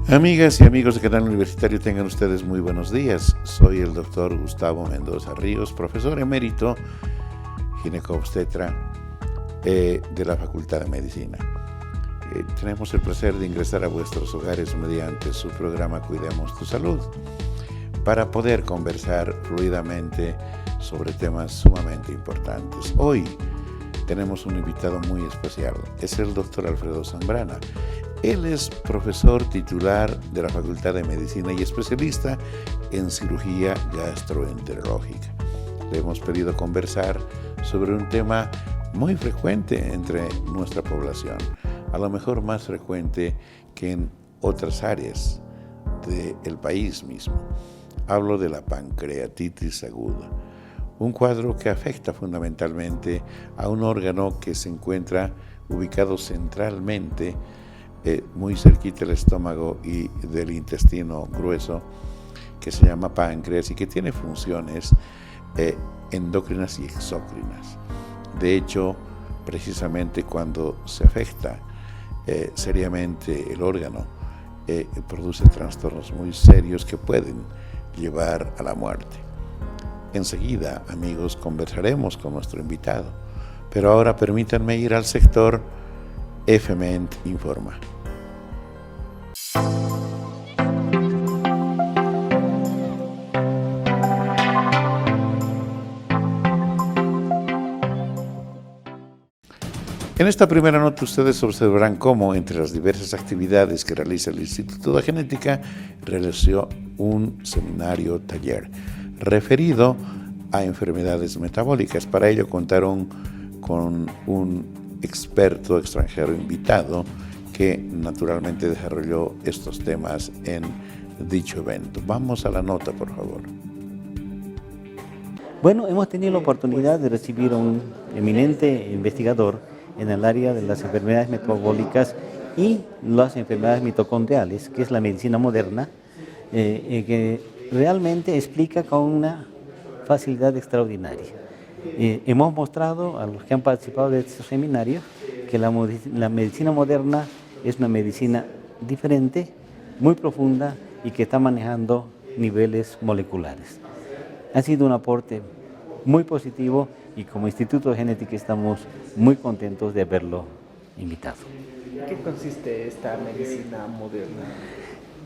Amigas y amigos de Canal Universitario, tengan ustedes muy buenos días. Soy el doctor Gustavo Mendoza Ríos, profesor emérito, ginecobstetra de la Facultad de Medicina. Tenemos el placer de ingresar a vuestros hogares mediante su programa Cuidemos tu Salud para poder conversar fluidamente sobre temas sumamente importantes. Hoy tenemos un invitado muy especial, es el doctor Alfredo Zambrana. Él es profesor titular de la Facultad de Medicina y especialista en cirugía gastroenterológica. Le hemos pedido conversar sobre un tema muy frecuente entre nuestra población, a lo mejor más frecuente que en otras áreas del país mismo. Hablo de la pancreatitis aguda, un cuadro que afecta fundamentalmente a un órgano que se encuentra ubicado centralmente muy cerquita del estómago y del intestino grueso, que se llama páncreas y que tiene funciones endócrinas y exócrinas. De hecho, precisamente cuando se afecta seriamente el órgano, produce trastornos muy serios que pueden llevar a la muerte. Enseguida, amigos, conversaremos con nuestro invitado, pero ahora permítanme ir al sector FMENT Informa. En esta primera nota ustedes observarán cómo entre las diversas actividades que realiza el Instituto de Genética realizó un seminario taller referido a enfermedades metabólicas. Para ello contaron con un experto extranjero invitado que naturalmente desarrolló estos temas en dicho evento. Vamos a la nota, por favor. Bueno, hemos tenido la oportunidad de recibir a un eminente investigador en el área de las enfermedades metabólicas y las enfermedades mitocondriales, que es la medicina moderna, que realmente explica con una facilidad extraordinaria. Hemos mostrado a los que han participado de este seminario que la medicina moderna es una medicina diferente, muy profunda y que está manejando niveles moleculares. Ha sido un aporte muy positivo y como Instituto de Genética estamos muy contentos de haberlo invitado. ¿En qué consiste esta medicina moderna?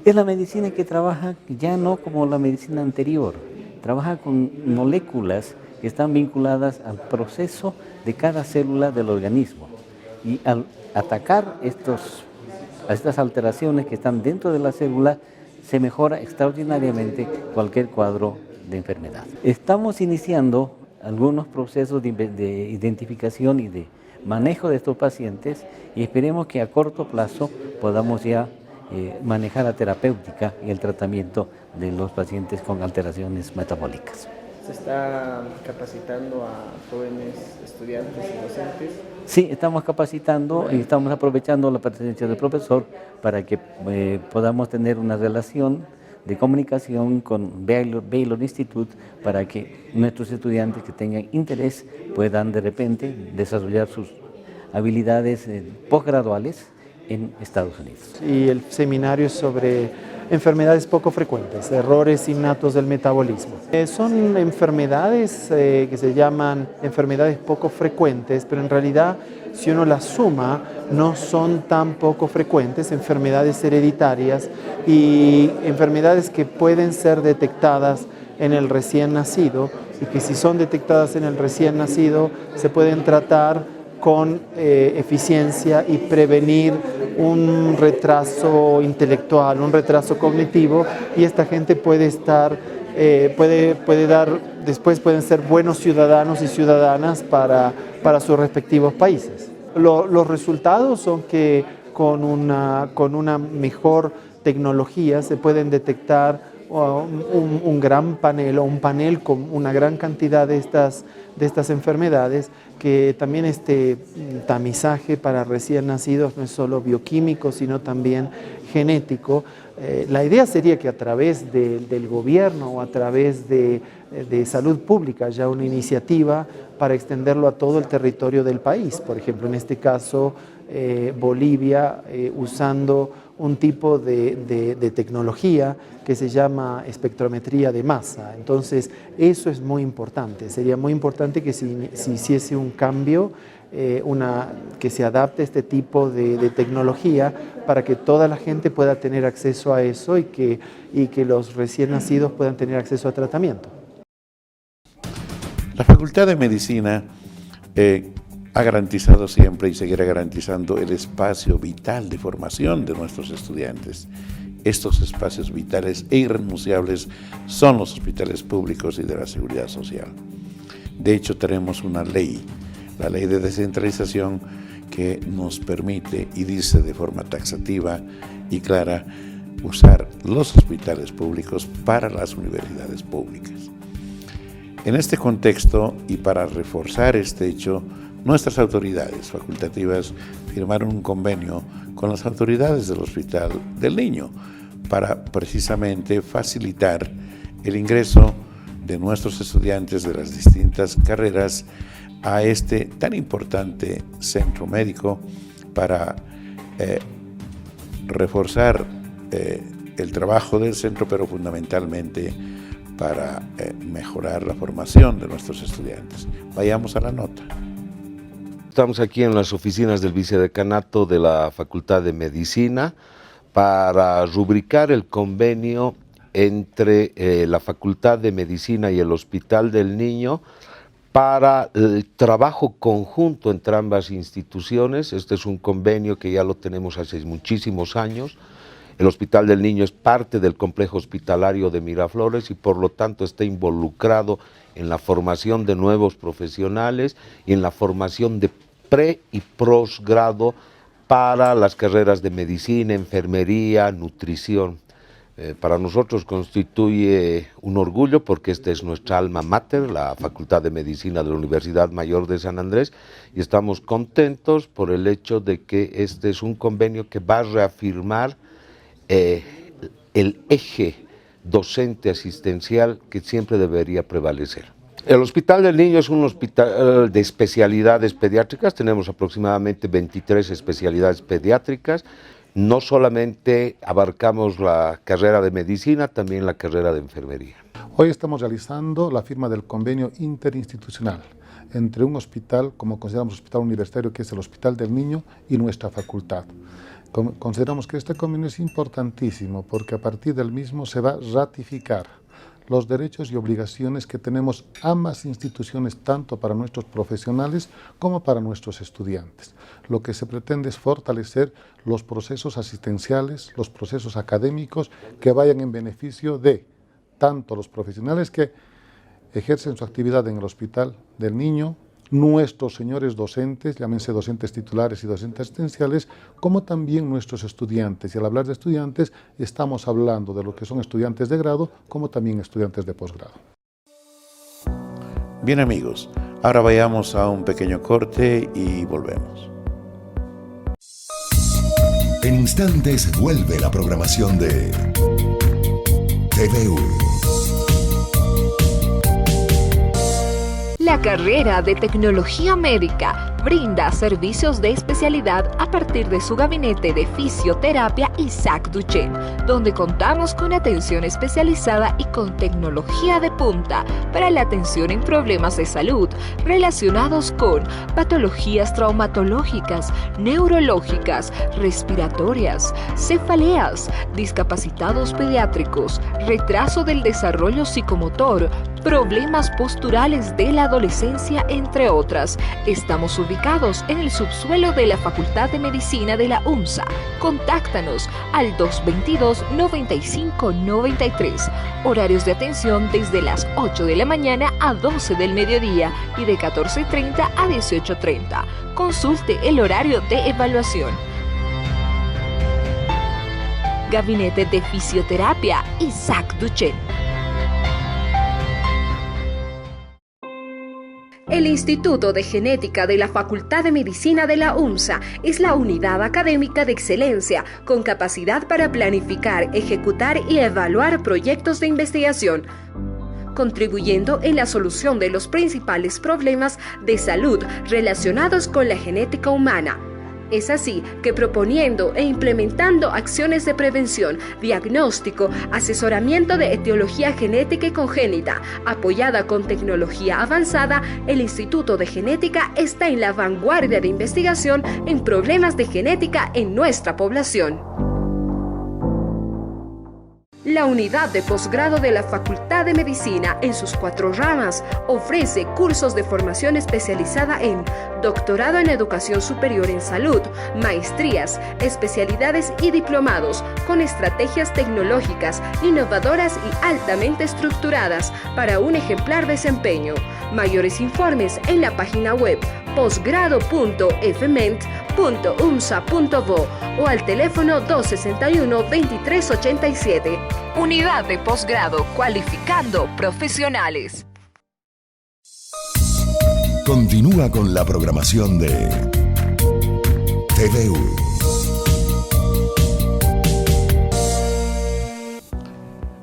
Es la medicina que trabaja ya no como la medicina anterior, trabaja con moléculas que están vinculadas al proceso de cada célula del organismo y al atacar estas alteraciones que están dentro de la célula se mejora extraordinariamente cualquier cuadro de enfermedad. Estamos iniciando algunos procesos de identificación y de manejo de estos pacientes y esperemos que a corto plazo podamos ya manejar la terapéutica y el tratamiento de los pacientes con alteraciones metabólicas. ¿Se está capacitando a jóvenes estudiantes y docentes? Sí, estamos capacitando y estamos aprovechando la presencia del profesor para que podamos tener una relación de comunicación con Baylor Institute para que nuestros estudiantes que tengan interés puedan de repente desarrollar sus habilidades posgraduales en Estados Unidos. Y el seminario es sobre enfermedades poco frecuentes, errores innatos del metabolismo. Son enfermedades que se llaman enfermedades poco frecuentes, pero en realidad si uno las suma no son tan poco frecuentes, enfermedades hereditarias y enfermedades que pueden ser detectadas en el recién nacido y que si son detectadas en el recién nacido se pueden tratar con eficiencia y prevenir un retraso intelectual, un retraso cognitivo y esta gente puede estar, después pueden ser buenos ciudadanos y ciudadanas para sus respectivos países. Los resultados son que con una mejor tecnología se pueden detectar un gran panel o un panel con una gran cantidad de estas enfermedades, que también este tamizaje para recién nacidos no es solo bioquímico sino también genético. La idea sería que a través del gobierno o a través de salud pública haya una iniciativa para extenderlo a todo el territorio del país. Por ejemplo, en este caso Bolivia usando un tipo de tecnología que se llama espectrometría de masa. Entonces, eso es muy importante. Sería muy importante que se hiciese un cambio, que se adapte este tipo de tecnología para que toda la gente pueda tener acceso a eso y que los recién nacidos puedan tener acceso a tratamiento. La Facultad de Medicina ha garantizado siempre y seguirá garantizando el espacio vital de formación de nuestros estudiantes. Estos espacios vitales e irrenunciables son los hospitales públicos y de la seguridad social. De hecho, tenemos una ley, la ley de descentralización, que nos permite y dice de forma taxativa y clara usar los hospitales públicos para las universidades públicas. En este contexto y para reforzar este hecho, nuestras autoridades facultativas firmaron un convenio con las autoridades del Hospital del Niño para precisamente facilitar el ingreso de nuestros estudiantes de las distintas carreras a este tan importante centro médico para reforzar el trabajo del centro, pero fundamentalmente para mejorar la formación de nuestros estudiantes. Vayamos a la nota. Estamos aquí en las oficinas del vicedecanato de la Facultad de Medicina para rubricar el convenio entre la Facultad de Medicina y el Hospital del Niño para el trabajo conjunto entre ambas instituciones. Este es un convenio que ya lo tenemos hace muchísimos años. El Hospital del Niño es parte del complejo hospitalario de Miraflores y por lo tanto está involucrado en la formación de nuevos profesionales y en la formación de pre y posgrado para las carreras de medicina, enfermería, nutrición. Para nosotros constituye un orgullo porque esta es nuestra alma mater, la Facultad de Medicina de la Universidad Mayor de San Andrés, y estamos contentos por el hecho de que este es un convenio que va a reafirmar el eje docente asistencial que siempre debería prevalecer. El Hospital del Niño es un hospital de especialidades pediátricas, tenemos aproximadamente 23 especialidades pediátricas. No solamente abarcamos la carrera de medicina, también la carrera de enfermería. Hoy estamos realizando la firma del convenio interinstitucional entre un hospital, como consideramos hospital universitario, que es el Hospital del Niño, y nuestra facultad. Consideramos que este convenio es importantísimo porque a partir del mismo se va a ratificar los derechos y obligaciones que tenemos ambas instituciones, tanto para nuestros profesionales como para nuestros estudiantes. Lo que se pretende es fortalecer los procesos asistenciales, los procesos académicos que vayan en beneficio de tanto los profesionales que ejercen su actividad en el Hospital del Niño, nuestros señores docentes, llámense docentes titulares y docentes asistenciales, como también nuestros estudiantes. Y al hablar de estudiantes, estamos hablando de lo que son estudiantes de grado, como también estudiantes de posgrado. Bien amigos, ahora vayamos a un pequeño corte y volvemos. En instantes vuelve la programación de TVU. La carrera de Tecnología Médica brinda servicios de especialidad a partir de su gabinete de fisioterapia Isaac Duchenne, donde contamos con atención especializada y con tecnología de punta para la atención en problemas de salud relacionados con patologías traumatológicas, neurológicas, respiratorias, cefaleas, discapacitados pediátricos, retraso del desarrollo psicomotor, problemas posturales de la adolescencia, entre otras. Estamos ubicados en el subsuelo de la Facultad de Medicina de la UNSA. Contáctanos al 222-9593. Horarios de atención desde las 8 de la mañana a 12 del mediodía y de 14:30 a 18:30. Consulte el horario de evaluación. Gabinete de Fisioterapia Isaac Duchenne. El Instituto de Genética de la Facultad de Medicina de la UNSA es la unidad académica de excelencia con capacidad para planificar, ejecutar y evaluar proyectos de investigación, contribuyendo en la solución de los principales problemas de salud relacionados con la genética humana. Es así que proponiendo e implementando acciones de prevención, diagnóstico, asesoramiento de etiología genética y congénita, apoyada con tecnología avanzada, el Instituto de Genética está en la vanguardia de investigación en problemas de genética en nuestra población. La unidad de posgrado de la Facultad de Medicina, en sus 4 ramas, ofrece cursos de formación especializada en doctorado en educación superior en salud, maestrías, especialidades y diplomados, con estrategias tecnológicas, innovadoras y altamente estructuradas para un ejemplar desempeño. Mayores informes en la página web posgrado.fment.umsa.bo o al teléfono 261-2387. Unidad de posgrado cualificando profesionales. Continúa con la programación de TVU.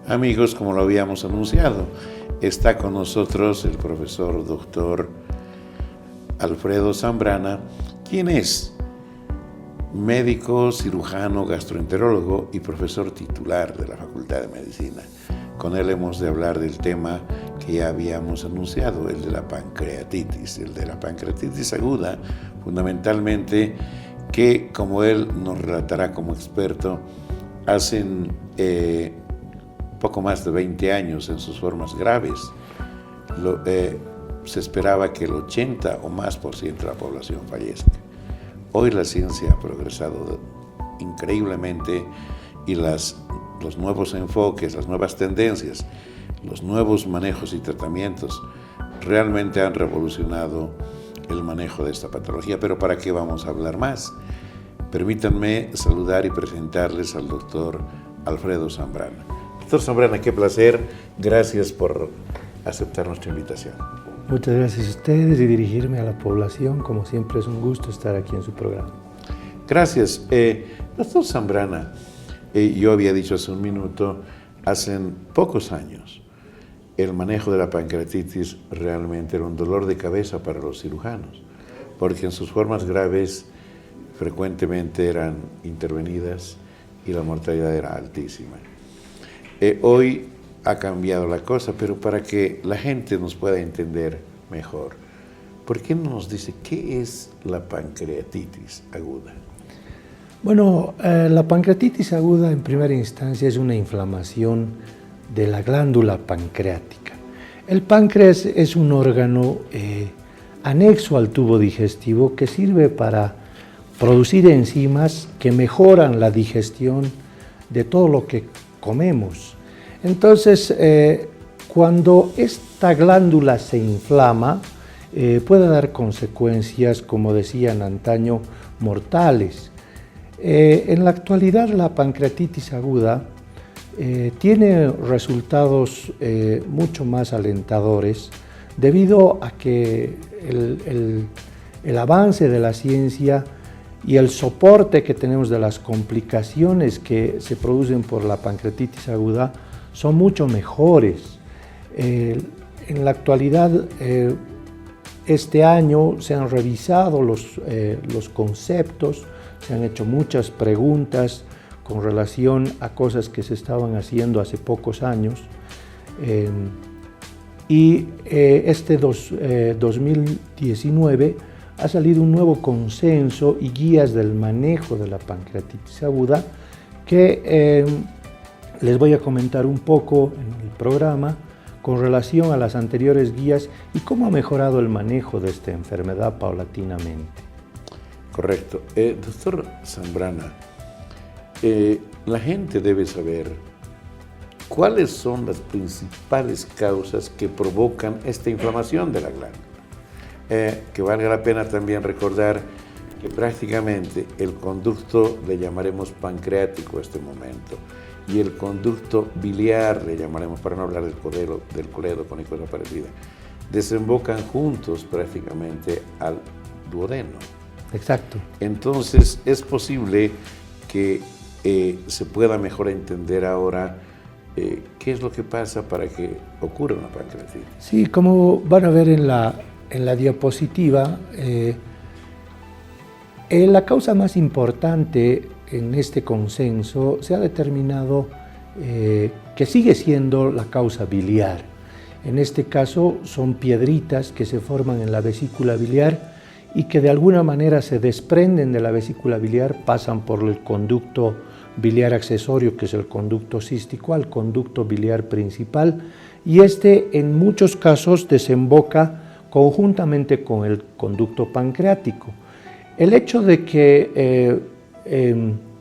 Amigos, como lo habíamos anunciado, está con nosotros el profesor doctor Alfredo Zambrana, quien es médico, cirujano, gastroenterólogo y profesor titular de la Facultad de Medicina. Con él hemos de hablar del tema que ya habíamos anunciado, el de la pancreatitis aguda, fundamentalmente, que, como él nos relatará como experto, hacen poco más de 20 años en sus formas graves. Se esperaba que el 80 o más % de la población fallezca. Hoy la ciencia ha progresado increíblemente y los nuevos enfoques, las nuevas tendencias, los nuevos manejos y tratamientos realmente han revolucionado el manejo de esta patología. Pero ¿para qué vamos a hablar más? Permítanme saludar y presentarles al doctor Alfredo Zambrana. Doctor Zambrana, qué placer. Gracias por aceptar nuestra invitación. Muchas gracias a ustedes y dirigirme a la población. Como siempre es un gusto estar aquí en su programa. Gracias. Doctor Zambrana, yo había dicho hace un minuto, hace pocos años, el manejo de la pancreatitis realmente era un dolor de cabeza para los cirujanos, porque en sus formas graves frecuentemente eran intervenidas y la mortalidad era altísima. Hoy ha cambiado la cosa, pero para que la gente nos pueda entender mejor, ¿por qué no nos dice qué es la pancreatitis aguda? Bueno, la pancreatitis aguda en primera instancia es una inflamación de la glándula pancreática. El páncreas es un órgano anexo al tubo digestivo que sirve para producir enzimas que mejoran la digestión de todo lo que comemos. Entonces, cuando esta glándula se inflama, puede dar consecuencias, como decían antaño, mortales. En la actualidad, la pancreatitis aguda tiene resultados mucho más alentadores debido a que el avance de la ciencia y el soporte que tenemos de las complicaciones que se producen por la pancreatitis aguda son mucho mejores. En la actualidad, este año se han revisado los conceptos, se han hecho muchas preguntas con relación a cosas que se estaban haciendo hace pocos años. Este 2019 ha salido un nuevo consenso y guías del manejo de la pancreatitis aguda que les voy a comentar un poco en el programa con relación a las anteriores guías y cómo ha mejorado el manejo de esta enfermedad paulatinamente. Correcto. Doctor Zambrana, la gente debe saber cuáles son las principales causas que provocan esta inflamación de la glándula. Que valga la pena también recordar que prácticamente el conducto le llamaremos pancreático a este momento y el conducto biliar le llamaremos, para no hablar del colédoco ni cosa parecida, desembocan juntos prácticamente al duodeno. Exacto. Entonces es posible que se pueda mejor entender ahora qué es lo que pasa para que ocurra una pancreatitis. Sí, como van a ver en la diapositiva, La causa más importante en este consenso se ha determinado que sigue siendo la causa biliar. En este caso son piedritas que se forman en la vesícula biliar y que de alguna manera se desprenden de la vesícula biliar, pasan por el conducto biliar accesorio, que es el conducto cístico, al conducto biliar principal, y este en muchos casos desemboca conjuntamente con el conducto pancreático. El hecho de que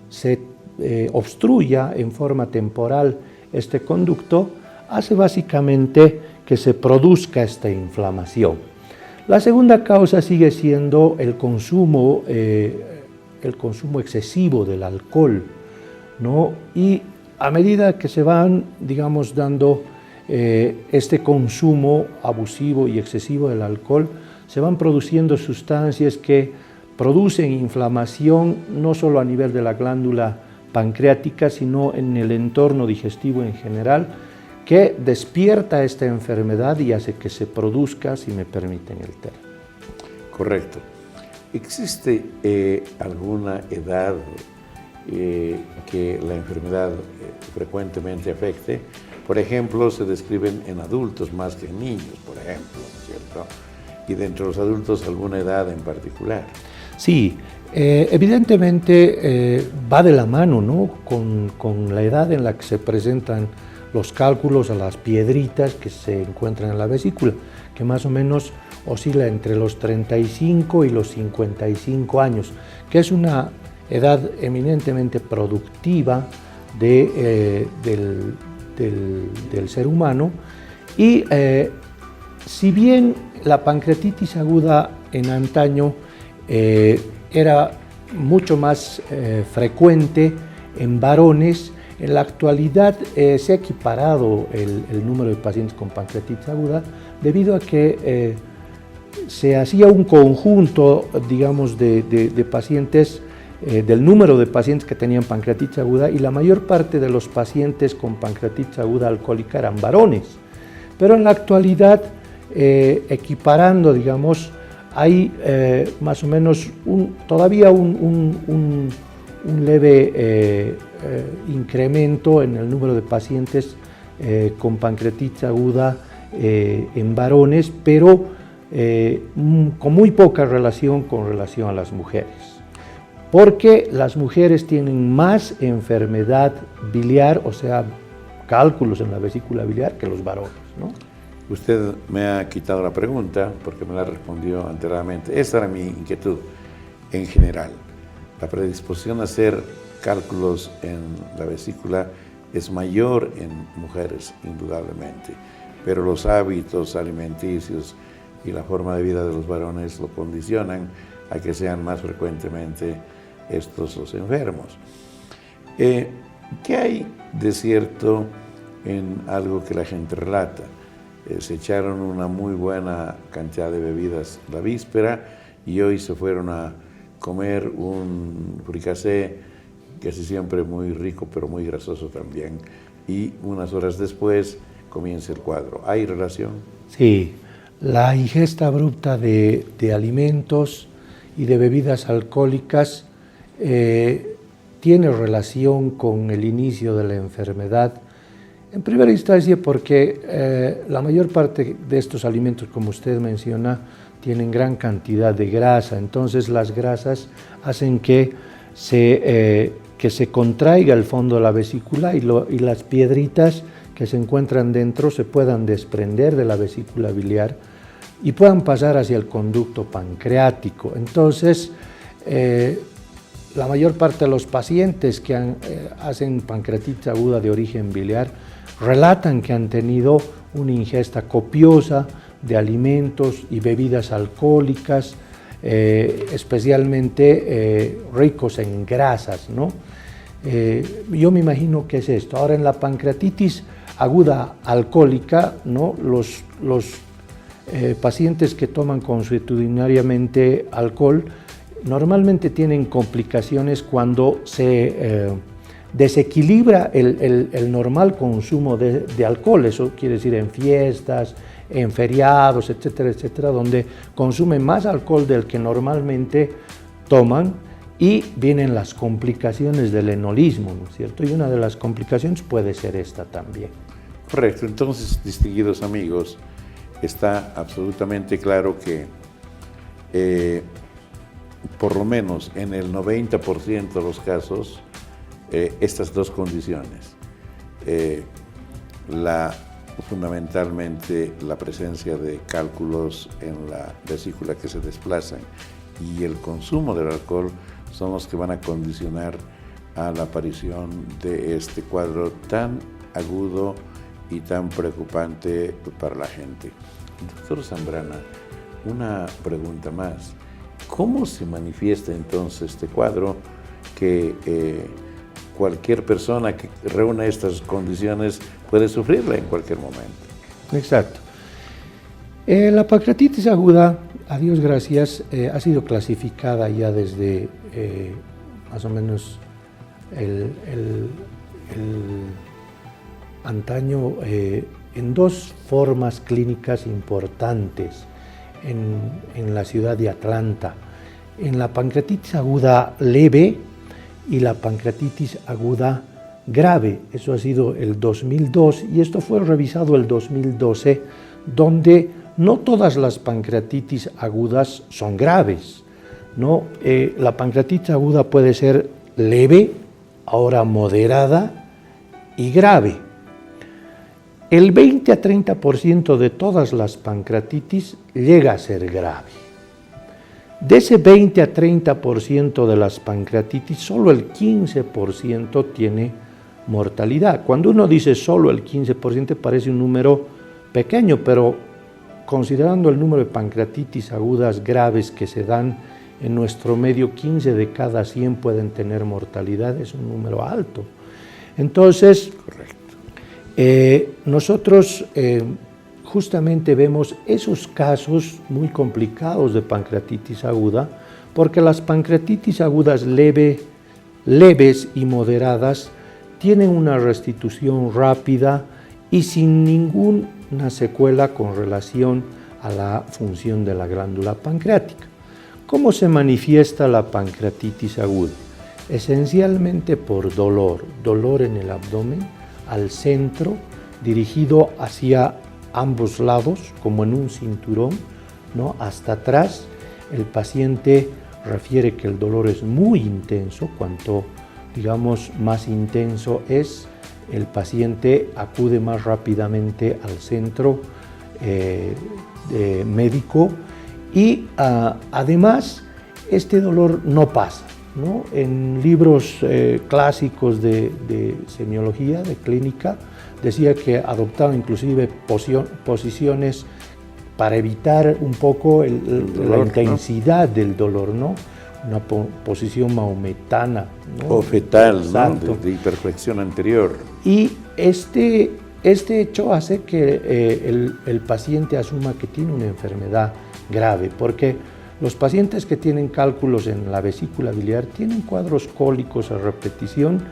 se obstruya en forma temporal este conducto hace básicamente que se produzca esta inflamación. La segunda causa sigue siendo el consumo excesivo del alcohol, ¿no? Y a medida que se van, digamos, dando este consumo abusivo y excesivo del alcohol, se van produciendo sustancias que producen inflamación no solo a nivel de la glándula pancreática, sino en el entorno digestivo en general, que despierta esta enfermedad y hace que se produzca, si me permiten el término. Correcto. ¿Existe alguna edad que la enfermedad frecuentemente afecte? Por ejemplo, se describen en adultos más que en niños, por ejemplo, ¿cierto? Y dentro de los adultos, ¿alguna edad en particular? Sí, evidentemente va de la mano, ¿no? con la edad en la que se presentan los cálculos a las piedritas que se encuentran en la vesícula, que más o menos oscila entre los 35 y los 55 años, que es una edad eminentemente productiva del ser humano. Y si bien la pancreatitis aguda en antaño era mucho más frecuente en varones, en la actualidad se ha equiparado el número de pacientes con pancreatitis aguda debido a que se hacía un conjunto, digamos, de pacientes, del número de pacientes que tenían pancreatitis aguda, y la mayor parte de los pacientes con pancreatitis aguda alcohólica eran varones. Pero en la actualidad, equiparando, digamos, hay más o menos todavía un leve incremento en el número de pacientes con pancreatitis aguda en varones, pero con muy poca relación a las mujeres, porque las mujeres tienen más enfermedad biliar, o sea, cálculos en la vesícula biliar, que los varones, ¿no? Usted me ha quitado la pregunta porque me la respondió anteriormente. Esa era mi inquietud en general. La predisposición a hacer cálculos en la vesícula es mayor en mujeres, indudablemente, pero los hábitos alimenticios y la forma de vida de los varones lo condicionan a que sean más frecuentemente estos los enfermos. ¿Qué hay de cierto en algo que la gente relata? Se echaron una muy buena cantidad de bebidas la víspera y hoy se fueron a comer un fricasé, que es siempre muy rico pero muy grasoso también, y unas horas después comienza el cuadro. ¿Hay relación? Sí, la ingesta abrupta de alimentos y de bebidas alcohólicas tiene relación con el inicio de la enfermedad. En primera instancia porque la mayor parte de estos alimentos, como usted menciona, tienen gran cantidad de grasa, entonces las grasas hacen que se contraiga el fondo de la vesícula y las piedritas que se encuentran dentro se puedan desprender de la vesícula biliar y puedan pasar hacia el conducto pancreático. Entonces, la mayor parte de los pacientes que hacen pancreatitis aguda de origen biliar relatan que han tenido una ingesta copiosa de alimentos y bebidas alcohólicas, especialmente ricos en grasas, ¿no? Yo me imagino que es esto. Ahora, en la pancreatitis aguda alcohólica, ¿no? Los pacientes que toman consuetudinariamente alcohol normalmente tienen complicaciones cuando se desequilibra el normal consumo de alcohol. Eso quiere decir en fiestas, en feriados, etcétera, etcétera, donde consumen más alcohol del que normalmente toman y vienen las complicaciones del enolismo, ¿no es cierto? Y una de las complicaciones puede ser esta también. Correcto. Entonces, distinguidos amigos, está absolutamente claro que por lo menos en el 90% de los casos, estas dos condiciones, fundamentalmente la presencia de cálculos en la vesícula que se desplazan y el consumo del alcohol, son los que van a condicionar a la aparición de este cuadro tan agudo y tan preocupante para la gente. Doctor Zambrana, una pregunta más. ¿Cómo se manifiesta entonces este cuadro que cualquier persona que reúna estas condiciones puede sufrirla en cualquier momento? Exacto. La pancreatitis aguda, a Dios gracias, ha sido clasificada ya desde más o menos el antaño en dos formas clínicas importantes en la ciudad de Atlanta, en la pancreatitis aguda leve y la pancreatitis aguda grave. Eso ha sido el 2002 y esto fue revisado el 2012, donde no todas las pancreatitis agudas son graves, ¿no? La pancreatitis aguda puede ser leve, ahora moderada y grave. El 20 a 30% de todas las pancreatitis llega a ser grave. De ese 20 a 30% de las pancreatitis, solo el 15% tiene mortalidad. Cuando uno dice solo el 15% parece un número pequeño, pero considerando el número de pancreatitis agudas graves que se dan en nuestro medio, 15 de cada 100 pueden tener mortalidad, es un número alto. Entonces, nosotros justamente vemos esos casos muy complicados de pancreatitis aguda, porque las pancreatitis agudas leves y moderadas tienen una restitución rápida y sin ninguna secuela con relación a la función de la glándula pancreática. ¿Cómo se manifiesta la pancreatitis aguda? Esencialmente por dolor en el abdomen, al centro, dirigido hacia ambos lados, como en un cinturón, ¿no? Hasta atrás. El paciente refiere que el dolor es muy intenso. Cuanto, digamos, más intenso es, el paciente acude más rápidamente al centro médico y además este dolor no pasa, ¿no? En libros clásicos de semiología, de clínica, decía que adoptaba inclusive posiciones para evitar un poco la intensidad del dolor, ¿no? Una posición maometana, ¿no? O fetal, Exacto. ¿no? De hiperflexión anterior. Y este hecho hace que el paciente asuma que tiene una enfermedad grave, porque los pacientes que tienen cálculos en la vesícula biliar tienen cuadros cólicos a repetición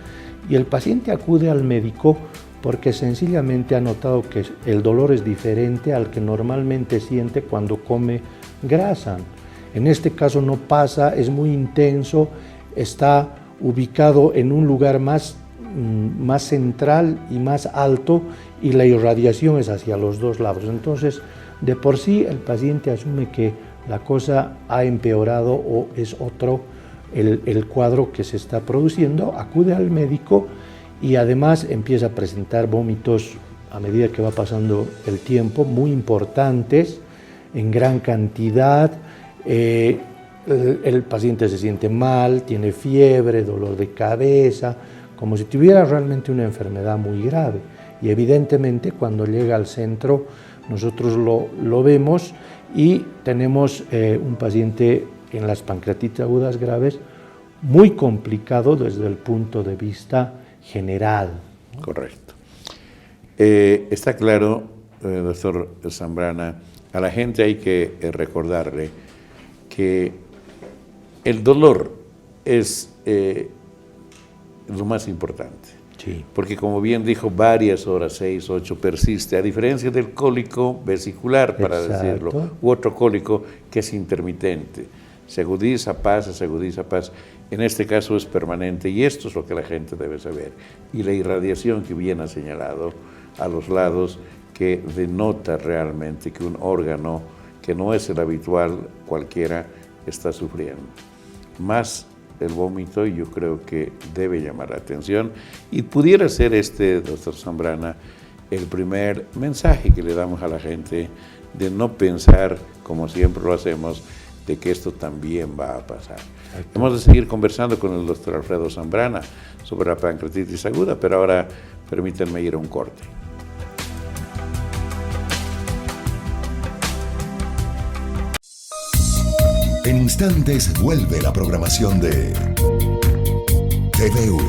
y el paciente acude al médico porque sencillamente ha notado que el dolor es diferente al que normalmente siente cuando come grasa. En este caso no pasa, es muy intenso, está ubicado en un lugar más central y más alto y la irradiación es hacia los dos lados. Entonces, de por sí el paciente asume que la cosa ha empeorado o es otro el cuadro que se está produciendo, acude al médico y además empieza a presentar vómitos a medida que va pasando el tiempo, muy importantes, en gran cantidad. El paciente se siente mal, tiene fiebre, dolor de cabeza, como si tuviera realmente una enfermedad muy grave. Y evidentemente cuando llega al centro nosotros lo vemos y tenemos un paciente en las pancreatitis agudas graves muy complicado desde el punto de vista general. Correcto. Está claro, doctor Zambrana, a la gente hay que recordarle que el dolor es lo más importante. Sí. Porque como bien dijo, varias horas, 6, 8, persiste, a diferencia del cólico vesicular, para Exacto. decirlo, u otro cólico que es intermitente. se agudiza, pasa, se agudiza, pasa. En este caso es permanente y esto es lo que la gente debe saber. Y la irradiación que bien ha señalado a los lados, que denota realmente que un órgano que no es el habitual cualquiera está sufriendo. Más el vómito, yo creo que debe llamar la atención y pudiera ser doctor Zambrana, el primer mensaje que le damos a la gente de no pensar, como siempre lo hacemos, de que esto también va a pasar. Vamos a seguir conversando con el doctor Alfredo Zambrana sobre la pancreatitis aguda, pero ahora permítanme ir a un corte. En instantes vuelve la programación de TVU.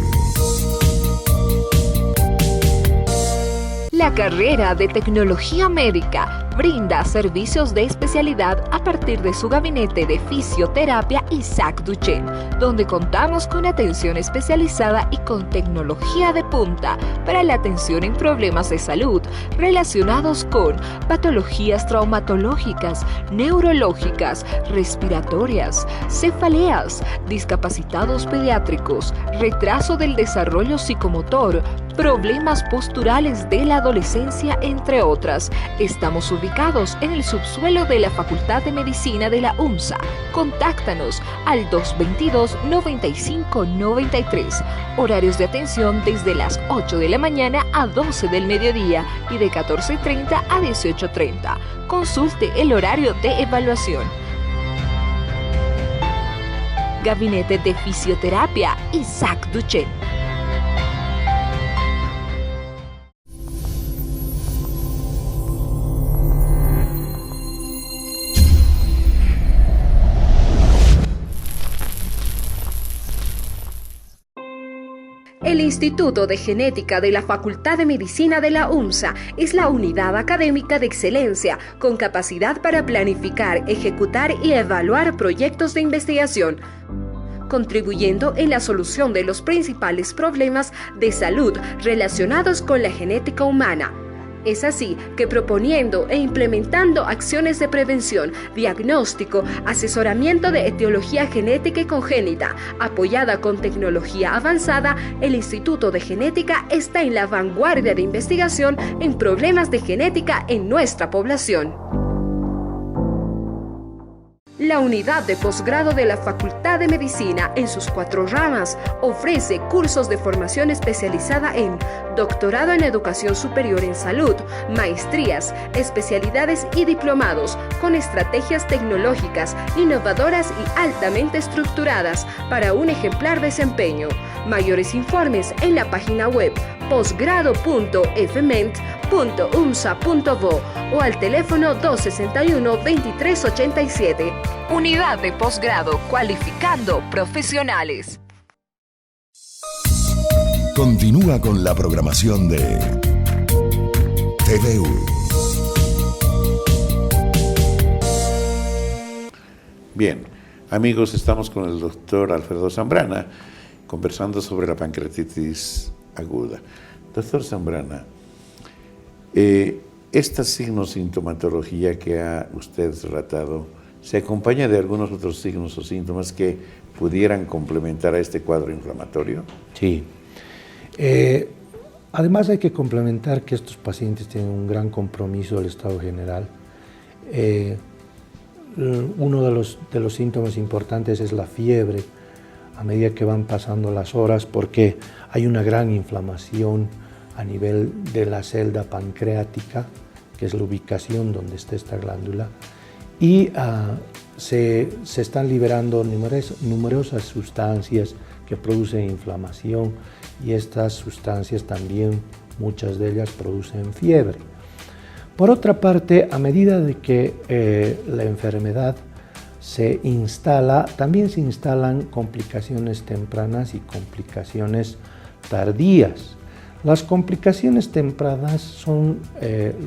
La carrera de Tecnología Médica brinda servicios de especialidad a partir de su gabinete de fisioterapia Isaac Duchenne, donde contamos con atención especializada y con tecnología de punta para la atención en problemas de salud relacionados con patologías traumatológicas, neurológicas, respiratorias, cefaleas, discapacitados pediátricos, retraso del desarrollo psicomotor, problemas posturales de la adolescencia, entre otras. Estamos ubicados en el subsuelo de la Facultad de Medicina de la UMSA. Contáctanos al 222-9593. Horarios de atención desde las 8 de la mañana a 12 del mediodía y de 14:30 a 18:30. Consulte el horario de evaluación. Gabinete de Fisioterapia Isaac Duchenne. El Instituto de Genética de la Facultad de Medicina de la UMSA es la unidad académica de excelencia con capacidad para planificar, ejecutar y evaluar proyectos de investigación, contribuyendo en la solución de los principales problemas de salud relacionados con la genética humana. Es así que proponiendo e implementando acciones de prevención, diagnóstico, asesoramiento de etiología genética y congénita, apoyada con tecnología avanzada, el Instituto de Genética está en la vanguardia de investigación en problemas de genética en nuestra población. La unidad de posgrado de la Facultad de Medicina, en sus 4 ramas, ofrece cursos de formación especializada en doctorado en educación superior en salud, maestrías, especialidades y diplomados, con estrategias tecnológicas, innovadoras y altamente estructuradas para un ejemplar desempeño. Mayores informes en la página web posgrado.fment.umsa.bo o al teléfono 261-2387. Unidad de posgrado cualificando profesionales. Continúa con la programación de TVU. Bien, amigos, estamos con el doctor Alfredo Zambrana conversando sobre la pancreatitis aguda. Doctor Zambrana, esta signo-sintomatología que ha usted relatado se acompaña de algunos otros signos o síntomas que pudieran complementar a este cuadro inflamatorio. Sí. Además hay que complementar que estos pacientes tienen un gran compromiso del estado general. Uno de los síntomas importantes es la fiebre a medida que van pasando las horas, porque hay una gran inflamación a nivel de la celda pancreática, que es la ubicación donde está esta glándula, y se están liberando numerosas sustancias que producen inflamación, y estas sustancias también, muchas de ellas, producen fiebre. Por otra parte, a medida de que la enfermedad se instala, también se instalan complicaciones tempranas y complicaciones tardías. Las complicaciones tempranas son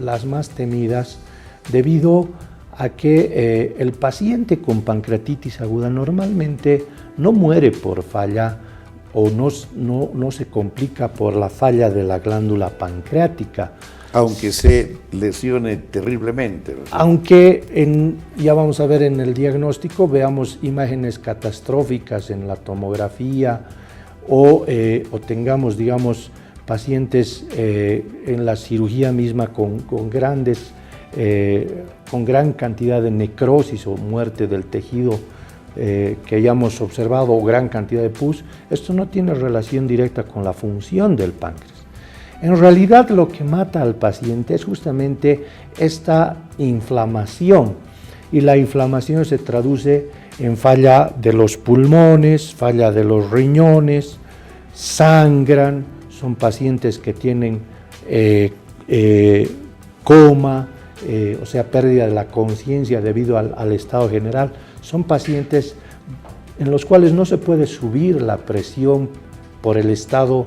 las más temidas debido a que el paciente con pancreatitis aguda normalmente no muere por falla o no se complica por la falla de la glándula pancreática. Aunque se lesione terriblemente. ¿Verdad? Aunque ya vamos a ver en el diagnóstico, veamos imágenes catastróficas en la tomografía o tengamos, digamos, pacientes en la cirugía misma con gran cantidad de necrosis o muerte del tejido que hayamos observado o gran cantidad de pus, esto no tiene relación directa con la función del páncreas. En realidad lo que mata al paciente es justamente esta inflamación, y la inflamación se traduce en falla de los pulmones, falla de los riñones, sangran, son pacientes que tienen coma, o sea, pérdida de la conciencia debido al estado general. Son pacientes en los cuales no se puede subir la presión por el estado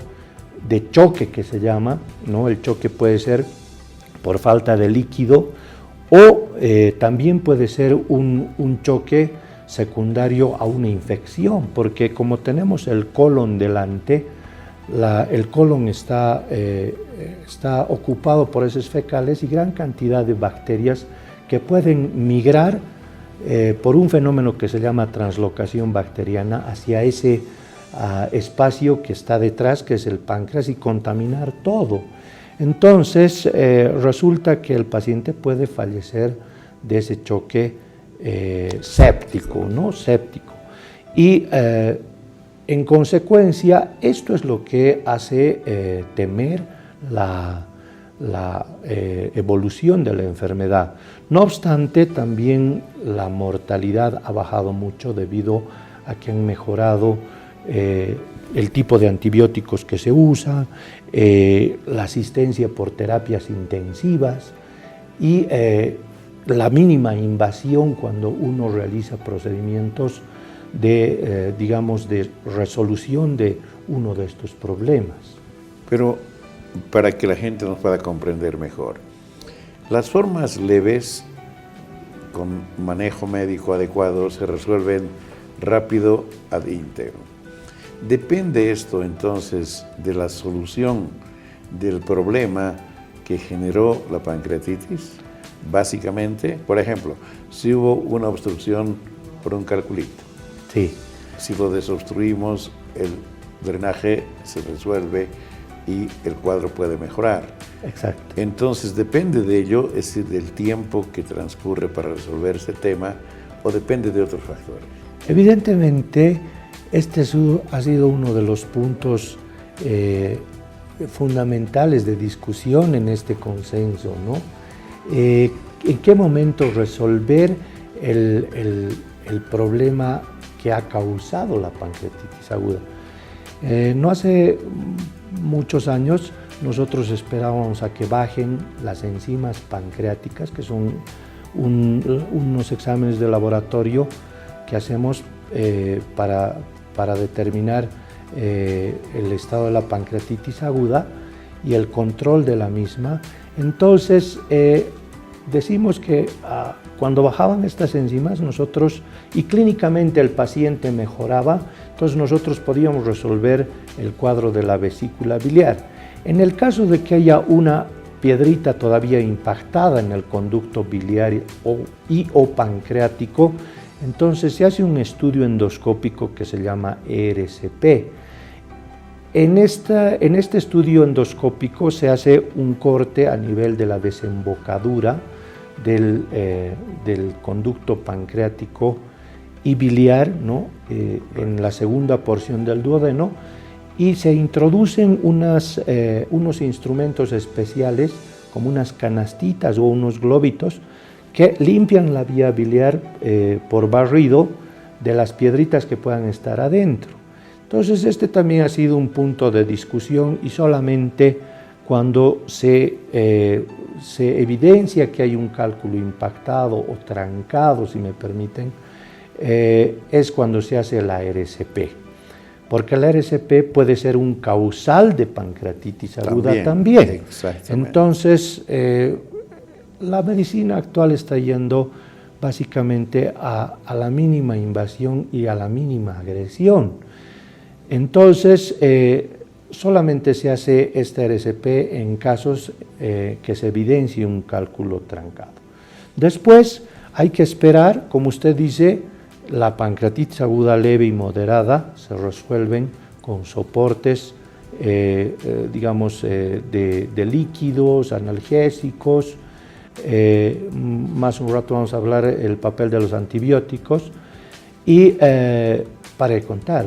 de choque que se llama, ¿no? El choque puede ser por falta de líquido o también puede ser un choque secundario a una infección, porque como tenemos el colon delante, el colon está ocupado por heces fecales y gran cantidad de bacterias que pueden migrar por un fenómeno que se llama translocación bacteriana hacia ese espacio que está detrás, que es el páncreas, y contaminar todo. Entonces resulta que el paciente puede fallecer de ese choque séptico, ¿no? Séptico. Y en consecuencia, esto es lo que hace temer la evolución de la enfermedad. No obstante, también la mortalidad ha bajado mucho debido a que han mejorado el tipo de antibióticos que se usa, la asistencia por terapias intensivas y la mínima invasión cuando uno realiza procedimientos de, digamos, de resolución de uno de estos problemas. Pero para que la gente nos pueda comprender mejor, las formas leves con manejo médico adecuado se resuelven rápido ad íntegro. ¿Depende esto entonces de la solución del problema que generó la pancreatitis? Básicamente, por ejemplo, si hubo una obstrucción por un calculito, sí. Si lo desobstruimos, el drenaje se resuelve y el cuadro puede mejorar. Exacto. Entonces depende de ello, es decir, del tiempo que transcurre para resolver ese tema, o depende de otros factores. Evidentemente, este ha sido uno de los puntos fundamentales de discusión en este consenso, ¿no? ¿En qué momento resolver el problema que ha causado la pancreatitis aguda? No hace muchos años nosotros esperábamos a que bajen las enzimas pancreáticas, que son unos exámenes de laboratorio que hacemos para determinar el estado de la pancreatitis aguda y el control de la misma. Entonces, decimos que cuando bajaban estas enzimas nosotros, y clínicamente el paciente mejoraba, entonces nosotros podíamos resolver el cuadro de la vesícula biliar. En el caso de que haya una piedrita todavía impactada en el conducto biliar o pancreático, entonces se hace un estudio endoscópico que se llama ERCP. En este estudio endoscópico se hace un corte a nivel de la desembocadura del conducto pancreático y biliar, ¿no? En la segunda porción del duodeno, y se introducen unos instrumentos especiales como unas canastitas o unos globitos que limpian la vía biliar por barrido de las piedritas que puedan estar adentro. Entonces este también ha sido un punto de discusión, y solamente cuando se evidencia que hay un cálculo impactado o trancado, si me permiten, es cuando se hace la RCP. Porque la RCP puede ser un causal de pancreatitis aguda también. Entonces, la medicina actual está yendo básicamente a la mínima invasión y a la mínima agresión. Entonces, solamente se hace esta RCP en casos que se evidencie un cálculo trancado. Después hay que esperar, como usted dice, la pancreatitis aguda leve y moderada se resuelven con soportes, digamos, de líquidos, analgésicos. Más un rato vamos a hablar el papel de los antibióticos. Y para de contar,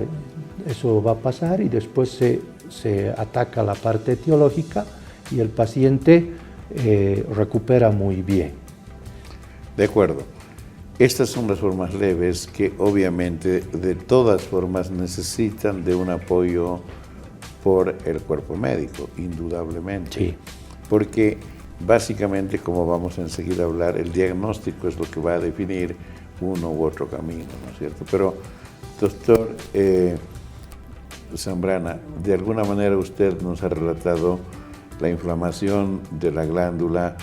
eso va a pasar y después se ataca la parte etiológica y el paciente recupera muy bien. De acuerdo. Estas son las formas leves que obviamente de todas formas necesitan de un apoyo por el cuerpo médico, indudablemente. Sí. Porque básicamente, como vamos a enseguida a hablar, el diagnóstico es lo que va a definir uno u otro camino, ¿no es cierto? Pero, doctor Zambrana, de alguna manera usted nos ha relatado la inflamación de la glándula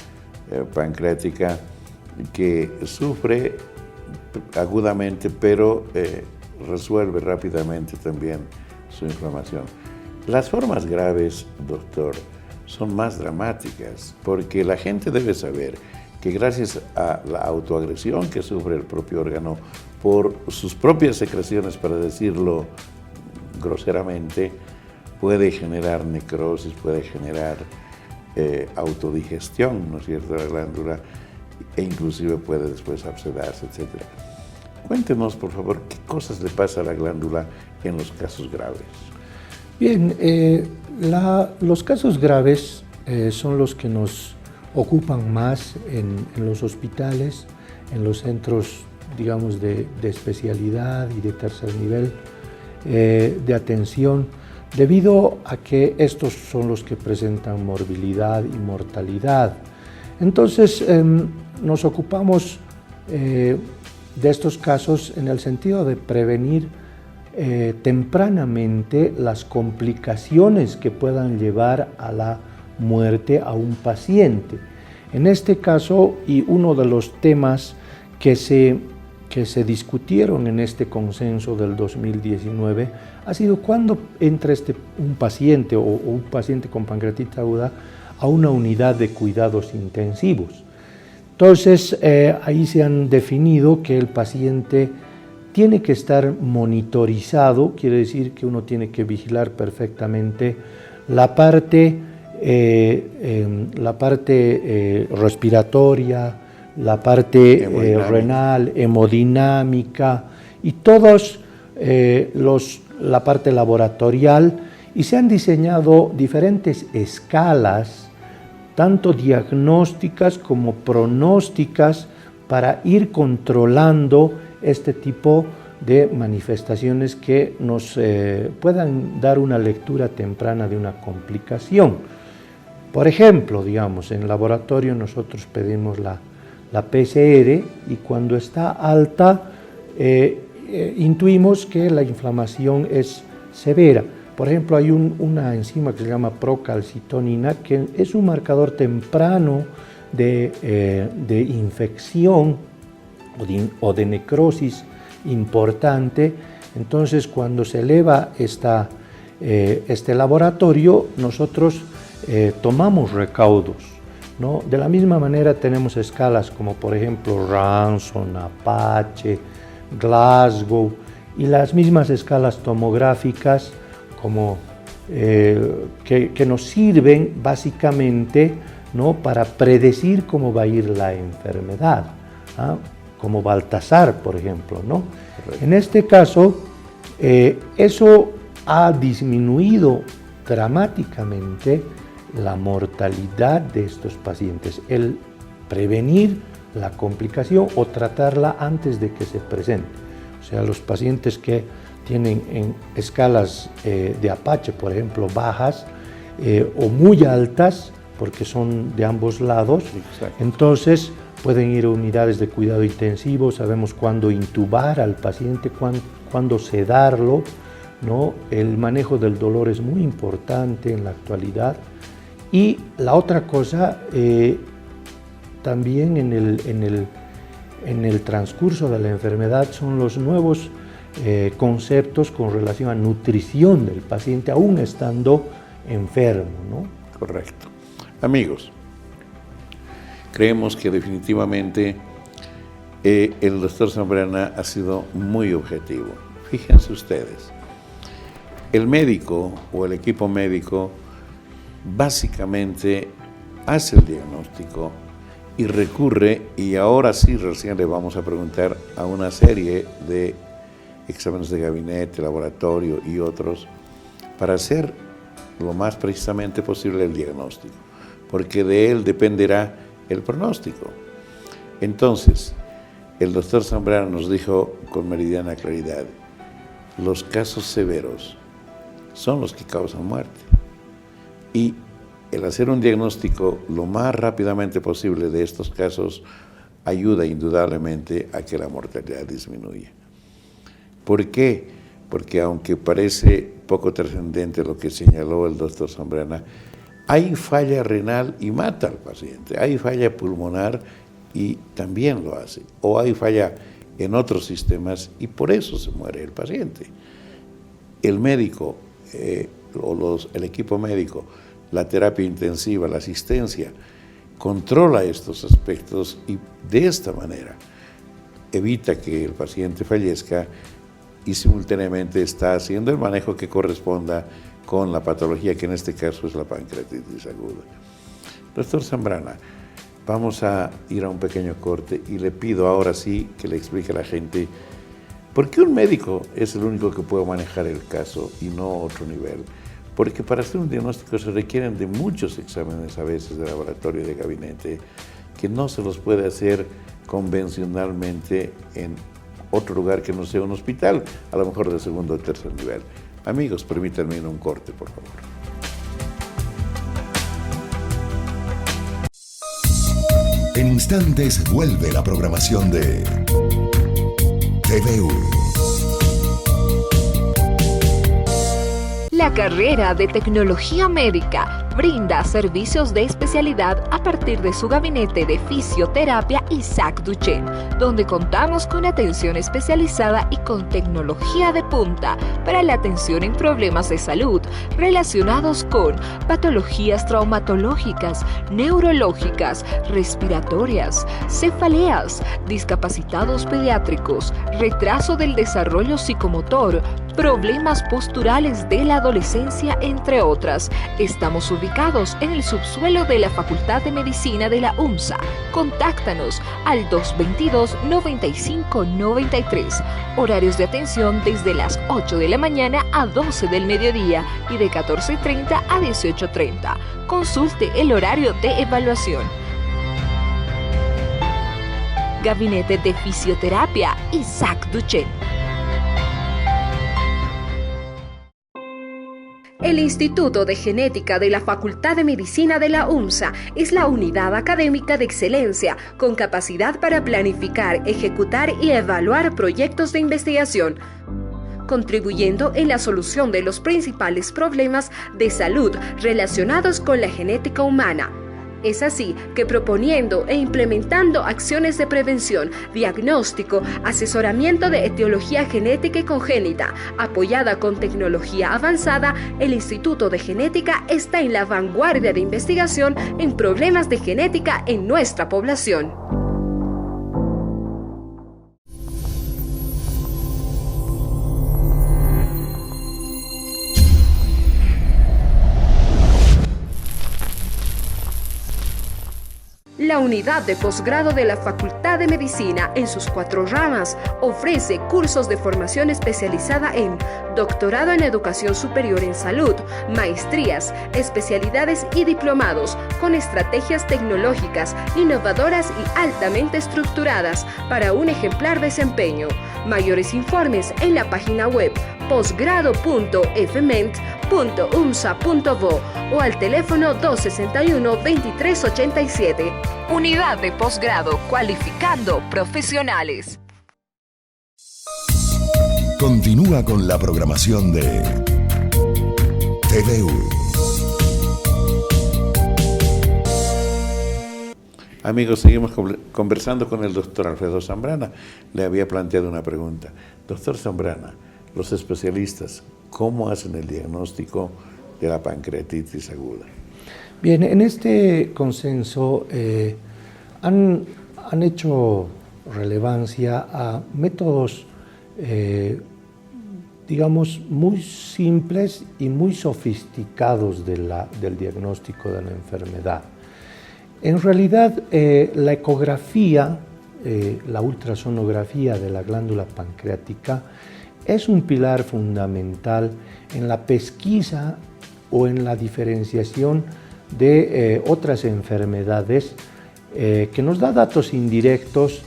pancreática que sufre agudamente, pero resuelve rápidamente también su inflamación. Las formas graves, doctor, son más dramáticas, porque la gente debe saber que gracias a la autoagresión que sufre el propio órgano por sus propias secreciones, para decirlo groseramente, puede generar necrosis, puede generar autodigestión, ¿no es cierto?, de la glándula, e inclusive puede después abscedarse, etc. Cuéntenos, por favor, qué cosas le pasa a la glándula en los casos graves. Bien, los casos graves son los que nos ocupan más en los hospitales, en los centros, digamos, de especialidad y de tercer nivel de atención, debido a que estos son los que presentan morbilidad y mortalidad. Entonces, nos ocupamos de estos casos en el sentido de prevenir tempranamente las complicaciones que puedan llevar a la muerte a un paciente. En este caso, y uno de los temas que se discutieron en este consenso del 2019 ha sido cuándo entra un paciente o un paciente con pancreatitis aguda a una unidad de cuidados intensivos. Entonces, ahí se han definido que el paciente tiene que estar monitorizado, quiere decir que uno tiene que vigilar perfectamente la parte respiratoria, la parte renal, hemodinámica y todos la parte laboratorial, y se han diseñado diferentes escalas, tanto diagnósticas como pronósticas, para ir controlando este tipo de manifestaciones que nos puedan dar una lectura temprana de una complicación. Por ejemplo, digamos, en laboratorio nosotros pedimos la PCR y cuando está alta intuimos que la inflamación es severa. Por ejemplo, hay una enzima que se llama procalcitonina, que es un marcador temprano de infección o de necrosis importante. Entonces, cuando se eleva este laboratorio, nosotros tomamos recaudos, ¿no? De la misma manera tenemos escalas como, por ejemplo, Ranson, Apache, Glasgow, y las mismas escalas tomográficas como que nos sirven básicamente, ¿no?, para predecir cómo va a ir la enfermedad, ¿ah?, como Baltasar, por ejemplo, ¿no? En este caso, eso ha disminuido dramáticamente la mortalidad de estos pacientes, el prevenir la complicación o tratarla antes de que se presente. O sea, los pacientes que tienen en escalas de Apache, por ejemplo, bajas o muy altas, porque son de ambos lados. Exacto. Entonces pueden ir a unidades de cuidado intensivo, sabemos cuándo intubar al paciente, cuándo sedarlo, ¿no? El manejo del dolor es muy importante en la actualidad. Y la otra cosa, también en el transcurso de la enfermedad, son los nuevos conceptos con relación a nutrición del paciente, aún estando enfermo, ¿no? Correcto. Amigos, creemos que definitivamente el doctor Zambrana ha sido muy objetivo. Fíjense ustedes, el médico o el equipo médico básicamente hace el diagnóstico y recurre, y ahora sí recién le vamos a preguntar a una serie de exámenes de gabinete, laboratorio y otros, para hacer lo más precisamente posible el diagnóstico, porque de él dependerá el pronóstico. Entonces, el doctor Zambrana nos dijo con meridiana claridad, los casos severos son los que causan muerte. Y el hacer un diagnóstico lo más rápidamente posible de estos casos ayuda indudablemente a que la mortalidad disminuya. ¿Por qué? Porque aunque parece poco trascendente lo que señaló el doctor Zambrana, hay falla renal y mata al paciente, hay falla pulmonar y también lo hace, o hay falla en otros sistemas y por eso se muere el paciente. El médico, el equipo médico, la terapia intensiva, la asistencia, controla estos aspectos y de esta manera evita que el paciente fallezca y simultáneamente está haciendo el manejo que corresponda con la patología, que en este caso es la pancreatitis aguda. Doctor Zambrana, vamos a ir a un pequeño corte y le pido ahora sí que le explique a la gente por qué un médico es el único que puede manejar el caso y no otro nivel. Porque para hacer un diagnóstico se requieren de muchos exámenes a veces de laboratorio y de gabinete que no se los puede hacer convencionalmente en otro lugar que no sea un hospital, a lo mejor de segundo o tercer nivel. Amigos, permítanme ir a un corte, por favor. En instantes vuelve la programación de TVU. La carrera de Tecnología Médica brinda servicios de especialidad a partir de su gabinete de fisioterapia Isaac Duchenne, donde contamos con atención especializada y con tecnología de punta para la atención en problemas de salud relacionados con patologías traumatológicas, neurológicas, respiratorias, cefaleas, discapacitados pediátricos, retraso del desarrollo psicomotor, problemas posturales de la adolescencia, entre otras. Estamos ubicados en el subsuelo de la Facultad de Medicina de la UNSA. Contáctanos al 222-9593. Horarios de atención desde las 8 de la mañana a 12 del mediodía y de 14:30 a 18:30. Consulte el horario de evaluación. Gabinete de Fisioterapia Isaac Duchenne. El Instituto de Genética de la Facultad de Medicina de la UNSA es la unidad académica de excelencia con capacidad para planificar, ejecutar y evaluar proyectos de investigación, contribuyendo en la solución de los principales problemas de salud relacionados con la genética humana. Es así que proponiendo e implementando acciones de prevención, diagnóstico, asesoramiento de etiología genética y congénita, apoyada con tecnología avanzada, el Instituto de Genética está en la vanguardia de investigación en problemas de genética en nuestra población. La unidad de posgrado de la Facultad de Medicina, en sus 4 ramas, ofrece cursos de formación especializada en doctorado en educación superior en salud, maestrías, especialidades y diplomados, con estrategias tecnológicas, innovadoras y altamente estructuradas para un ejemplar desempeño. Mayores informes en la página web posgrado.fment.unsa.bo o al teléfono 261-2387. Unidad de posgrado cualificando profesionales. Continúa con la programación de TVU. Amigos, seguimos conversando con el doctor Alfredo Zambrana. Le había planteado una pregunta. Doctor Zambrana, los especialistas, ¿cómo hacen el diagnóstico de la pancreatitis aguda? Bien, en este consenso han hecho relevancia a métodos, digamos, muy simples y muy sofisticados del diagnóstico de la enfermedad. En realidad, la ecografía, la ultrasonografía de la glándula pancreática es un pilar fundamental en la pesquisa o en la diferenciación de otras enfermedades que nos da datos indirectos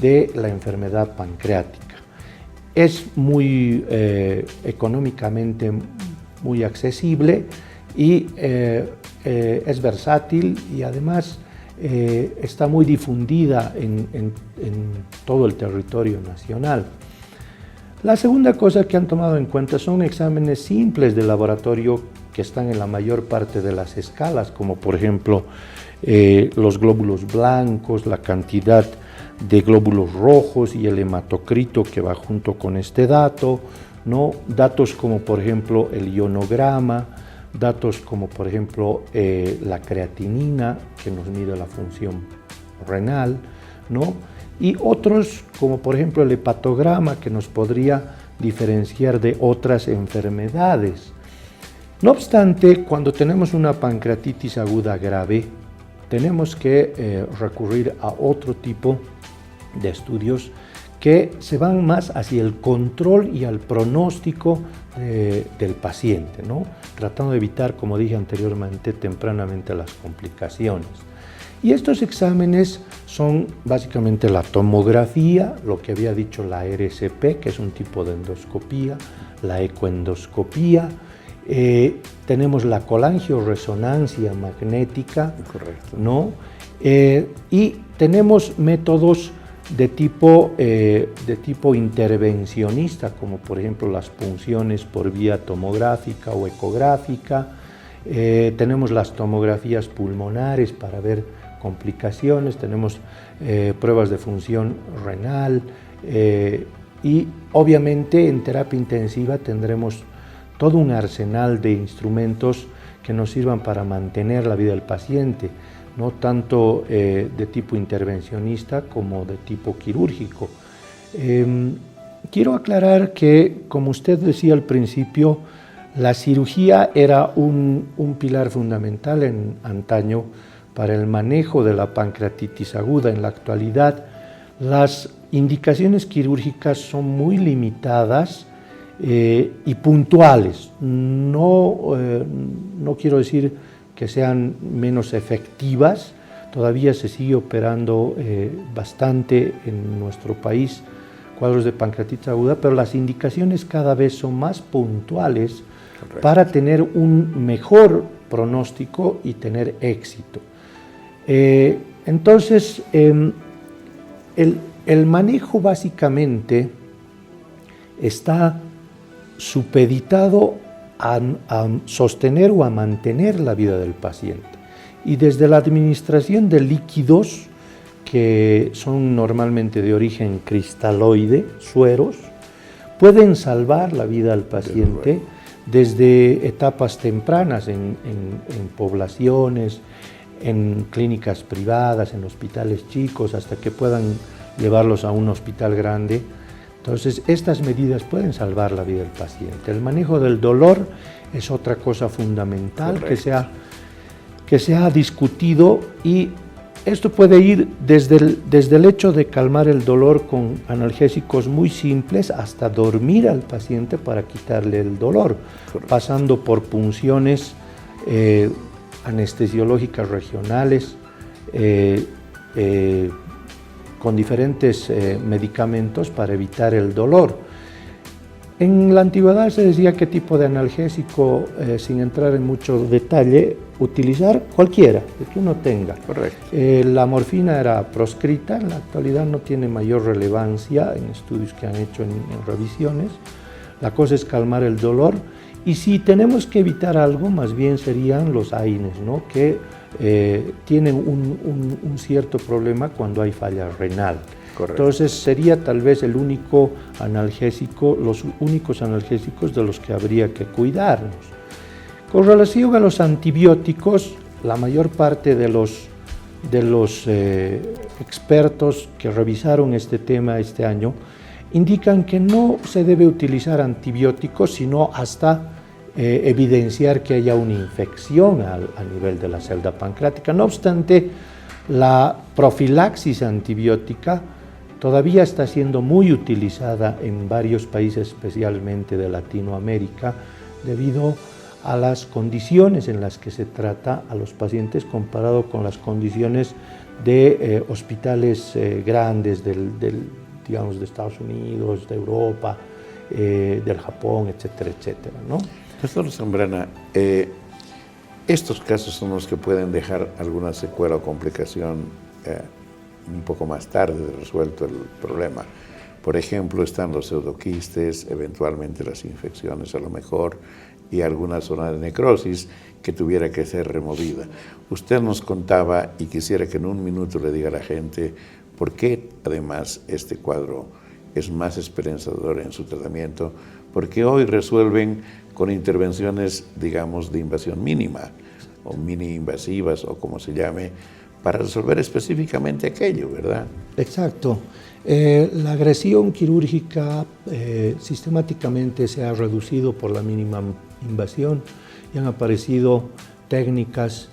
de la enfermedad pancreática. Es muy económicamente muy accesible y es versátil y además está muy difundida en todo el territorio nacional. La segunda cosa que han tomado en cuenta son exámenes simples de laboratorio que están en la mayor parte de las escalas, como por ejemplo los glóbulos blancos, la cantidad de glóbulos rojos y el hematocrito que va junto con este dato, ¿no? Datos como por ejemplo el ionograma, datos como por ejemplo la creatinina que nos mide la función renal, ¿no? Y otros como por ejemplo el hepatograma que nos podría diferenciar de otras enfermedades. No obstante, cuando tenemos una pancreatitis aguda grave, tenemos que recurrir a otro tipo de estudios que se van más hacia el control y al pronóstico del paciente, ¿no? Tratando de evitar, como dije anteriormente, tempranamente las complicaciones. Y estos exámenes son básicamente la tomografía, lo que había dicho la RCP, que es un tipo de endoscopía, la ecoendoscopía, tenemos la colangioresonancia magnética, correcto, ¿no? Y tenemos métodos de tipo intervencionista, como por ejemplo las punciones por vía tomográfica o ecográfica. Tenemos las tomografías pulmonares para ver complicaciones, tenemos pruebas de función renal y obviamente en terapia intensiva tendremos todo un arsenal de instrumentos que nos sirvan para mantener la vida del paciente, no tanto de tipo intervencionista como de tipo quirúrgico. Quiero aclarar que, como usted decía al principio, la cirugía era un pilar fundamental en antaño para el manejo de la pancreatitis aguda. En la actualidad, las indicaciones quirúrgicas son muy limitadas y puntuales. No quiero decir que sean menos efectivas, todavía se sigue operando bastante en nuestro país cuadros de pancreatitis aguda, pero las indicaciones cada vez son más puntuales. Correcto. Para tener un mejor pronóstico y tener éxito. Entonces, el manejo básicamente está supeditado a sostener o a mantener la vida del paciente. Y desde la administración de líquidos, que son normalmente de origen cristaloide, sueros, pueden salvar la vida al paciente desde etapas tempranas en poblaciones, en clínicas privadas, en hospitales chicos, hasta que puedan llevarlos a un hospital grande. Entonces, estas medidas pueden salvar la vida del paciente. El manejo del dolor es otra cosa fundamental que se ha discutido, y esto puede ir desde el hecho de calmar el dolor con analgésicos muy simples hasta dormir al paciente para quitarle el dolor, pasando por punciones anestesiológicas regionales, con diferentes medicamentos para evitar el dolor. En la antigüedad se decía qué tipo de analgésico, sin entrar en mucho detalle, utilizar cualquiera, el que uno tenga. Correcto. La morfina era proscrita, en la actualidad no tiene mayor relevancia en estudios que han hecho en revisiones. La cosa es calmar el dolor, y si tenemos que evitar algo, más bien serían los AINES, ¿no? Que tienen un cierto problema cuando hay falla renal. Correcto. Entonces sería tal vez el único analgésico, los únicos analgésicos de los que habría que cuidarnos. Con relación a los antibióticos, la mayor parte de los expertos que revisaron este tema este año indican que no se debe utilizar antibióticos sino hasta evidenciar que haya una infección a nivel de la celda pancreática. No obstante, la profilaxis antibiótica todavía está siendo muy utilizada en varios países, especialmente de Latinoamérica, debido a las condiciones en las que se trata a los pacientes comparado con las condiciones de hospitales grandes digamos, de Estados Unidos, de Europa, del Japón, etcétera, etcétera, ¿no? Doctor Zambrana, estos casos son los que pueden dejar alguna secuela o complicación un poco más tarde de resuelto el problema. Por ejemplo, están los pseudoquistes, eventualmente las infecciones a lo mejor, y alguna zona de necrosis que tuviera que ser removida. Usted nos contaba, y quisiera que en un minuto le diga a la gente por qué además este cuadro es más esperanzador en su tratamiento, porque hoy resuelven con intervenciones, digamos, de invasión mínima, o mini invasivas, o como se llame, para resolver específicamente aquello, ¿verdad? Exacto. La agresión quirúrgica sistemáticamente se ha reducido por la mínima invasión y han aparecido técnicas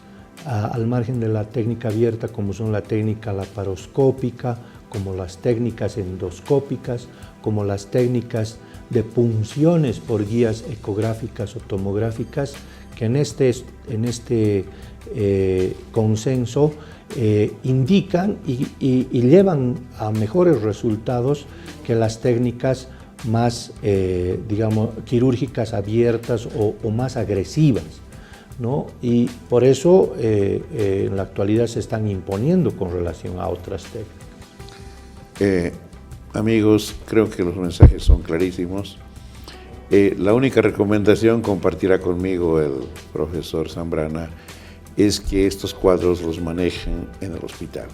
al margen de la técnica abierta, como son la técnica laparoscópica, como las técnicas endoscópicas, como las técnicas de punciones por guías ecográficas o tomográficas, que en este consenso indican y llevan a mejores resultados que las técnicas más, digamos, quirúrgicas abiertas o más agresivas, ¿no? Y por eso en la actualidad se están imponiendo con relación a otras técnicas. Amigos, creo que los mensajes son clarísimos. La única recomendación, compartirá conmigo el profesor Zambrana, es que estos cuadros los manejen en el hospital,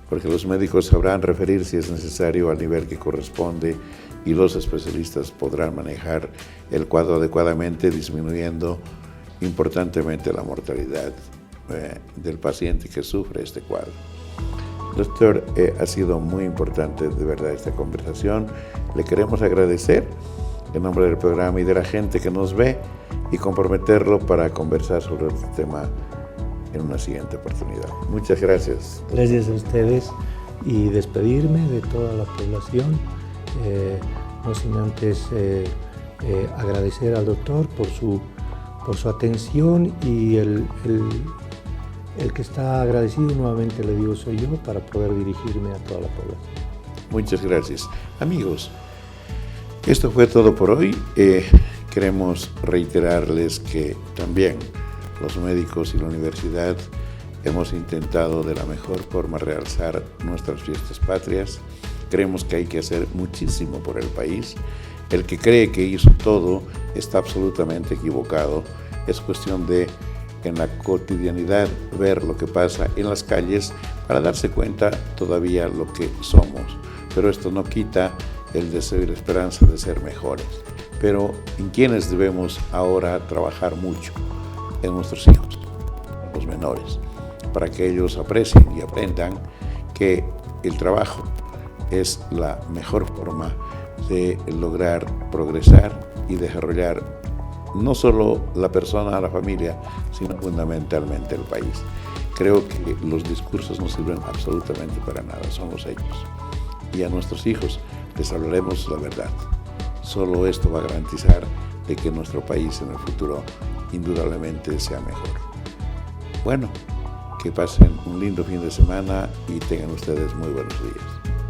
porque los médicos sabrán referir si es necesario al nivel que corresponde y los especialistas podrán manejar el cuadro adecuadamente, disminuyendo importantemente la mortalidad del paciente que sufre este cuadro. Doctor, ha sido muy importante de verdad esta conversación. Le queremos agradecer en nombre del programa y de la gente que nos ve y comprometerlo para conversar sobre este tema en una siguiente oportunidad. Muchas gracias. Gracias a ustedes y despedirme de toda la población, no sin antes agradecer al doctor por su atención y el que está agradecido nuevamente, le digo, soy yo, para poder dirigirme a toda la población. Muchas gracias. Amigos, esto fue todo por hoy. Queremos reiterarles que también los médicos y la universidad hemos intentado de la mejor forma realzar nuestras fiestas patrias. Creemos que hay que hacer muchísimo por el país. El que cree que hizo todo está absolutamente equivocado. Es cuestión de, en la cotidianidad, ver lo que pasa en las calles para darse cuenta todavía lo que somos. Pero esto no quita el deseo y la esperanza de ser mejores. Pero en quienes debemos ahora trabajar mucho, en nuestros hijos, los menores, para que ellos aprecien y aprendan que el trabajo es la mejor forma de lograr progresar y desarrollar no solo la persona, la familia, sino fundamentalmente el país. Creo que los discursos no sirven absolutamente para nada, son los hechos. Y a nuestros hijos les hablaremos la verdad. Solo esto va a garantizar de que nuestro país en el futuro indudablemente sea mejor. Bueno, que pasen un lindo fin de semana y tengan ustedes muy buenos días.